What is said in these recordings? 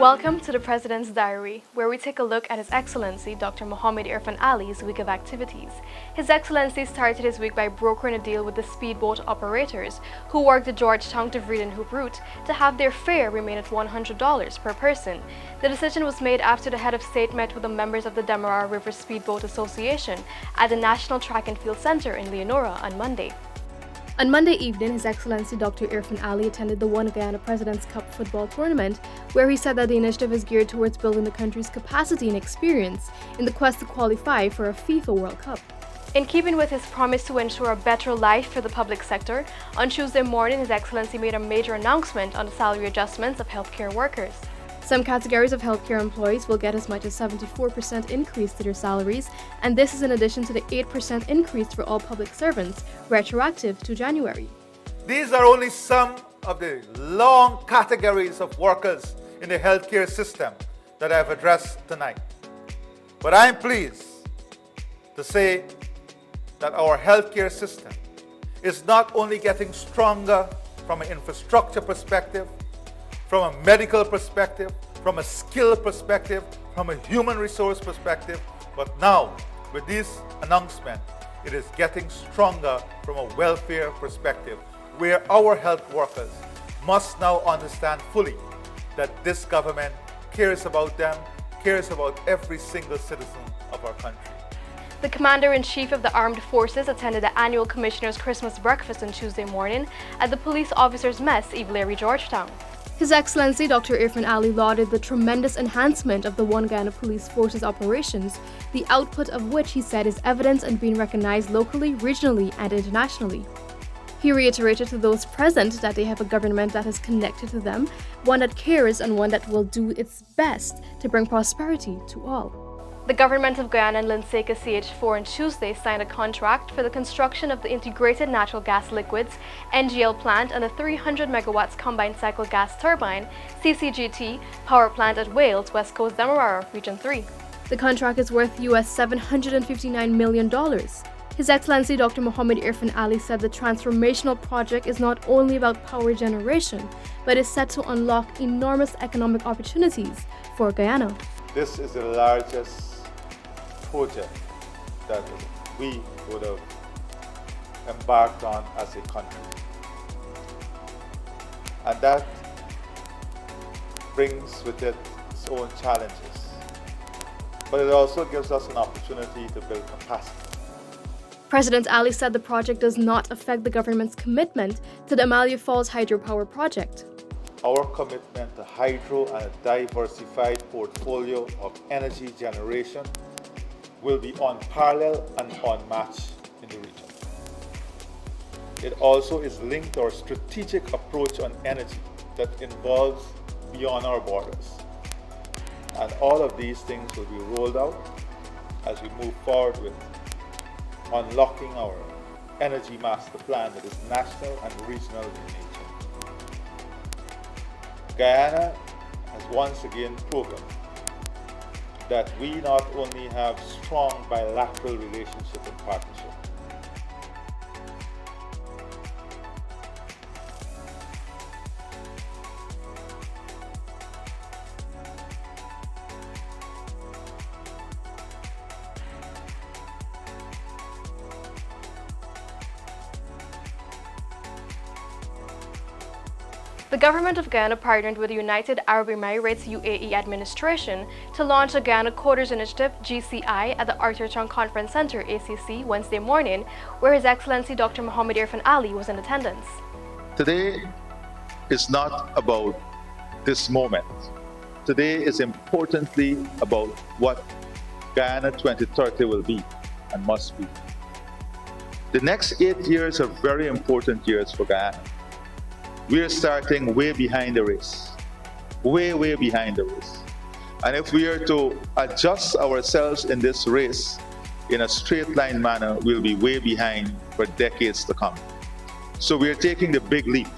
Welcome to the President's Diary, where we take a look at His Excellency Dr. Mohammed Irfan Ali's week of activities. His Excellency started his week by brokering a deal with the speedboat operators, who work the Georgetown to Vredenhoek route, to have their fare remain at $100 per person. The decision was made after the head of state met with the members of the Demerara River Speedboat Association at the National Track and Field Center in Leonora on Monday. On Monday evening, His Excellency Dr. Irfan Ali attended the One Guyana President's Cup football tournament, where he said that the initiative is geared towards building the country's capacity and experience in the quest to qualify for a FIFA World Cup. In keeping with his promise to ensure a better life for the public sector, on Tuesday morning, His Excellency made a major announcement on the salary adjustments of healthcare workers. Some categories of healthcare employees will get as much as 74% increase to their salaries, and this is in addition to the 8% increase for all public servants, retroactive to January. These are only some of the long categories of workers in the healthcare system that I've addressed tonight. But I'm pleased to say that our healthcare system is not only getting stronger from an infrastructure perspective, from a medical perspective, from a skill perspective, from a human resource perspective, but now with this announcement, it is getting stronger from a welfare perspective, where our health workers must now understand fully that this government cares about them, cares about every single citizen of our country. The Commander-in-Chief of the Armed Forces attended the annual Commissioner's Christmas breakfast on Tuesday morning at the Police Officers' Mess, Ivleary, Georgetown. His Excellency Dr. Irfan Ali lauded the tremendous enhancement of the One Guyana Police Force's operations, the output of which he said is evident and being recognized locally, regionally, and internationally. He reiterated to those present that they have a government that is connected to them, one that cares and one that will do its best to bring prosperity to all. The government of Guyana and Linseka CH4 on Tuesday signed a contract for the construction of the Integrated Natural Gas Liquids NGL plant and the 300 megawatts combined cycle gas turbine CCGT power plant at Wales, West Coast Demerara, Region 3. The contract is worth US $759 million. His Excellency Dr. Mohammed Irfan Ali said the transformational project is not only about power generation, but is set to unlock enormous economic opportunities for Guyana. This is the largest project that we would have embarked on as a country. And that brings with it its own challenges. But it also gives us an opportunity to build capacity. President Ali said the project does not affect the government's commitment to the Amalia Falls hydropower project. Our commitment to hydro and a diversified portfolio of energy generation will be unparalleled and unmatched in the region. It also is linked to our strategic approach on energy that involves beyond our borders. And all of these things will be rolled out as we move forward with unlocking our energy master plan that is national and regional in nature. Guyana has once again proven that we not only have strong bilateral relationship and partnership, The government of Guyana partnered with the United Arab Emirates UAE administration to launch the Guyana Coders Initiative GCI at the Arthur Chung Conference Center ACC Wednesday morning, where His Excellency Dr. Mohammed Irfan Ali was in attendance. Today is not about this moment. Today is importantly about what Guyana 2030 will be and must be. The next 8 years are very important years for Guyana. We are starting way behind the race, way behind the race. And if we are to adjust ourselves in this race in a straight line manner, we'll be way behind for decades to come. So we are taking the big leap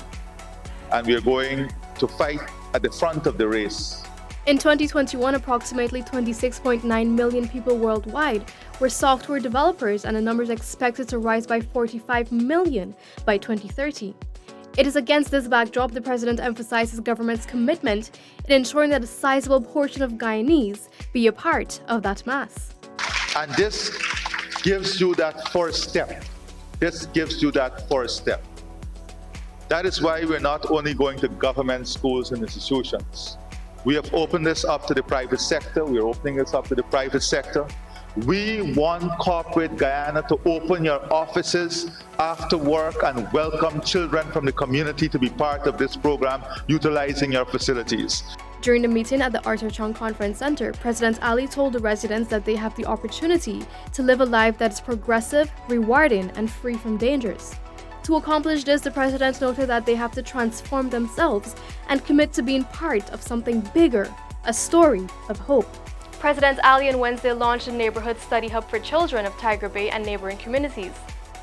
and we are going to fight at the front of the race. In 2021, approximately 26.9 million people worldwide were software developers, and the number is expected to rise by 45 million by 2030. It is against this backdrop the president emphasized his government's commitment in ensuring that a sizable portion of Guyanese be a part of that mass. And this gives you that first step. This gives you that first step. That is why we're not only going to government schools and institutions. We have opened this up to the private sector. We're opening this up to the private sector. We want corporate Guyana to open your offices after work and welcome children from the community to be part of this program, utilizing your facilities. During the meeting at the Arthur Chung Conference Center, President Ali told the residents that they have the opportunity to live a life that is progressive, rewarding, and free from dangers. To accomplish this, the president noted that they have to transform themselves and commit to being part of something bigger, a story of hope. President Ali on Wednesday launched a neighborhood study hub for children of Tiger Bay and neighboring communities.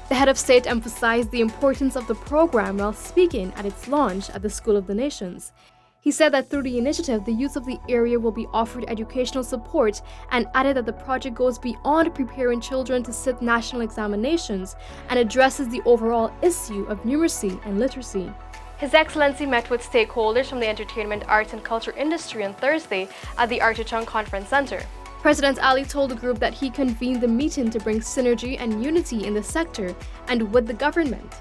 The head of state emphasized the importance of the program while speaking at its launch at the School of the Nations. He said that through the initiative, the youth of the area will be offered educational support and added that the project goes beyond preparing children to sit national examinations and addresses the overall issue of numeracy and literacy. His Excellency met with stakeholders from the entertainment, arts and culture industry on Thursday at the Arthur Chung Conference Center. President Ali told the group that he convened the meeting to bring synergy and unity in the sector and with the government.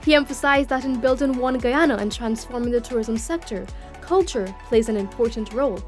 He emphasized that in building one Guyana and transforming the tourism sector, culture plays an important role.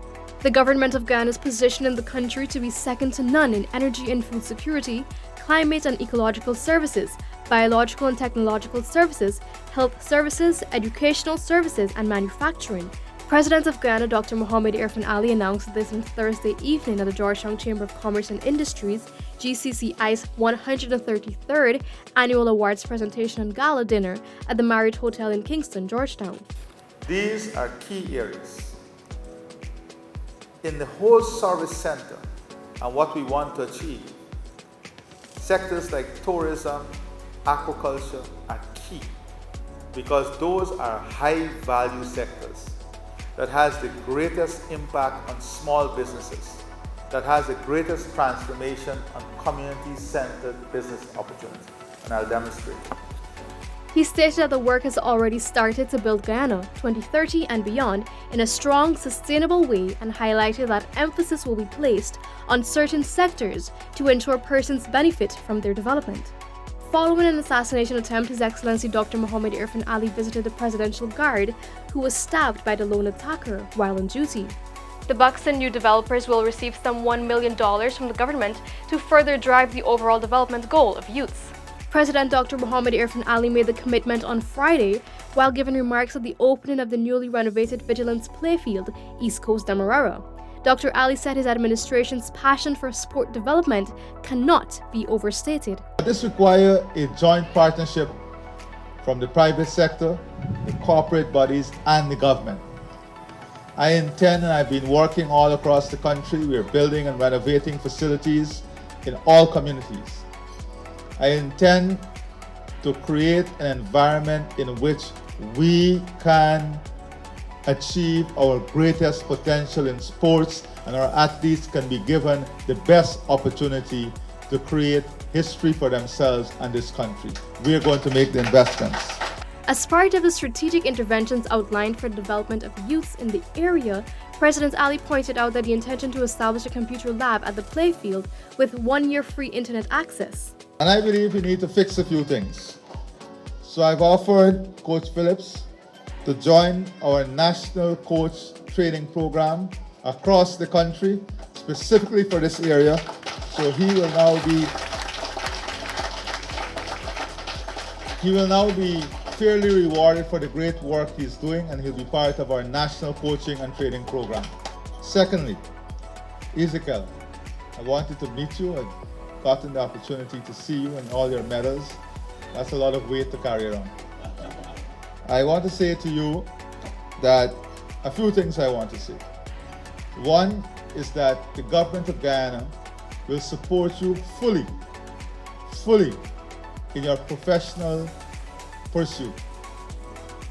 The government of Guyana's position in the country to be second to none in energy and food security, climate and ecological services, biological and technological services, health services, educational services, and manufacturing. President of Guyana, Dr. Mohamed Irfaan Ali, announced this on Thursday evening at the Georgetown Chamber of Commerce and Industries, GCCI's 133rd Annual Awards Presentation and Gala Dinner at the Marriott Hotel in Kingston, Georgetown. These are key areas in the whole service center and what we want to achieve. Sectors like tourism, aquaculture are key because those are high value sectors that has the greatest impact on small businesses, that has the greatest transformation on community-centered business opportunity. And I'll demonstrate. He stated that the work has already started to build Guyana 2030 and beyond in a strong, sustainable way and highlighted that emphasis will be placed on certain sectors to ensure persons benefit from their development. Following an assassination attempt, His Excellency Dr. Mohamed Irfaan Ali visited the Presidential Guard, who was stabbed by the lone attacker while on duty. The Buxton new developers will receive some $1 million from the government to further drive the overall development goal of youths. President Dr. Mohamed Irfaan Ali made the commitment on Friday while giving remarks at the opening of the newly renovated Vigilance Playfield, East Coast Demerara. Dr. Ali said his administration's passion for sport development cannot be overstated. This requires a joint partnership from the private sector, the corporate bodies, and the government. I intend, and I've been working all across the country, we're building and renovating facilities in all communities. I intend to create an environment in which we can achieve our greatest potential in sports, and our athletes can be given the best opportunity to create history for themselves and this country. We are going to make the investments. As part of the strategic interventions outlined for the development of youths in the area, President Ali pointed out that the intention to establish a computer lab at the playfield with 1 year free internet access. And I believe we need to fix a few things. So I've offered Coach Phillips to join our national coach training program across the country, specifically for this area. So he will now be fairly rewarded for the great work he's doing, and he'll be part of our national coaching and training program. Secondly, Ezekiel, I wanted to meet you. I've gotten the opportunity to see you and all your medals. That's a lot of weight to carry around. I want to say to you that a few things I want to say. One is that the government of Guyana will support you fully in your professional pursuit.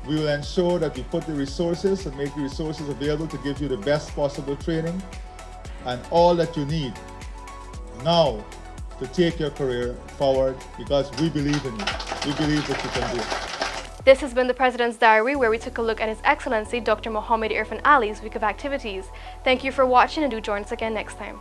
We will ensure that we put the resources and make the resources available to give you the best possible training and all that you need now to take your career forward, because we believe in you. We believe that you can do it. This has been the President's Diary, where we took a look at His Excellency Dr. Mohammed Irfaan Ali's week of activities. Thank you for watching, and do join us again next time.